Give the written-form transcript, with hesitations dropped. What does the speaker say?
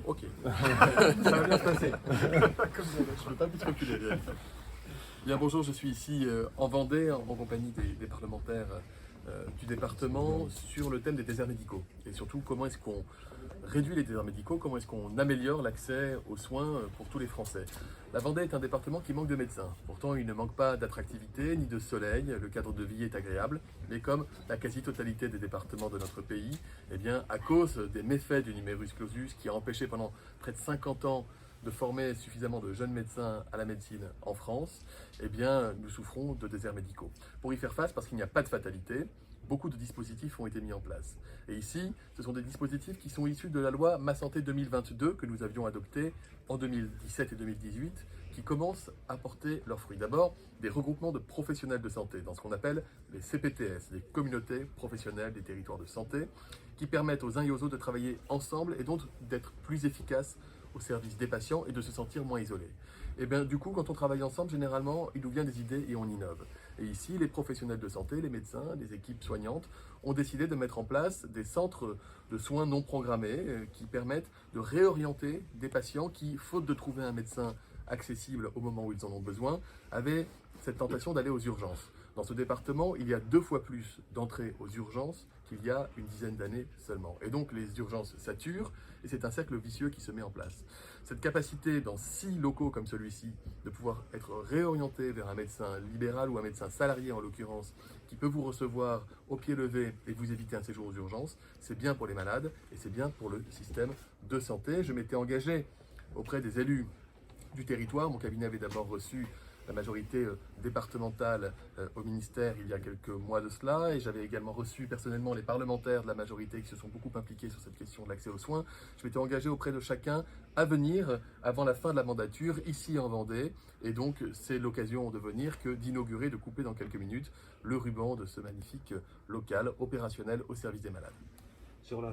Ok, ça va bien se passer. Je ne peux pas plus reculer. Bien, bonjour, je suis ici en Vendée en compagnie des parlementaires du département sur le thème des déserts médicaux. Et surtout, comment est-ce qu'on réduit les déserts médicaux, comment est-ce qu'on améliore l'accès aux soins pour tous les Français. La Vendée est un département qui manque de médecins. Pourtant, il ne manque pas d'attractivité ni de soleil, le cadre de vie est agréable. Mais comme la quasi-totalité des départements de notre pays, eh bien, à cause des méfaits du numerus clausus qui a empêché pendant près de 50 ans de former suffisamment de jeunes médecins à la médecine en France, eh bien, nous souffrons de déserts médicaux. Pour y faire face, parce qu'il n'y a pas de fatalité, beaucoup de dispositifs ont été mis en place. Et ici, ce sont des dispositifs qui sont issus de la loi Ma Santé 2022 que nous avions adoptée en 2017 et 2018, qui commencent à porter leurs fruits. D'abord, des regroupements de professionnels de santé, dans ce qu'on appelle les CPTS, les communautés professionnelles des territoires de santé, qui permettent aux uns et aux autres de travailler ensemble et donc d'être plus efficaces au service des patients et de se sentir moins isolés. Et bien du coup, quand on travaille ensemble, généralement, il nous vient des idées et on innove. Et ici, les professionnels de santé, les médecins, les équipes soignantes ont décidé de mettre en place des centres de soins non programmés qui permettent de réorienter des patients qui, faute de trouver un médecin accessible au moment où ils en ont besoin, avaient cette tentation d'aller aux urgences. Dans ce département, il y a 2 fois plus d'entrées aux urgences qu'il y a une dizaine d'années seulement. Et donc les urgences saturent et c'est un cercle vicieux qui se met en place. Cette capacité dans 6 locaux comme celui-ci de pouvoir être réorienté vers un médecin libéral ou un médecin salarié en l'occurrence qui peut vous recevoir au pied levé et vous éviter un séjour aux urgences, c'est bien pour les malades et c'est bien pour le système de santé. Je m'étais engagé auprès des élus du territoire. Mon cabinet avait d'abord reçu la majorité départementale au ministère il y a quelques mois de cela et j'avais également reçu personnellement les parlementaires de la majorité qui se sont beaucoup impliqués sur cette question de l'accès aux soins. Je m'étais engagé auprès de chacun à venir avant la fin de la mandature ici en Vendée et donc c'est l'occasion de venir que d'inaugurer, de couper dans quelques minutes le ruban de ce magnifique local opérationnel au service des malades. Sur la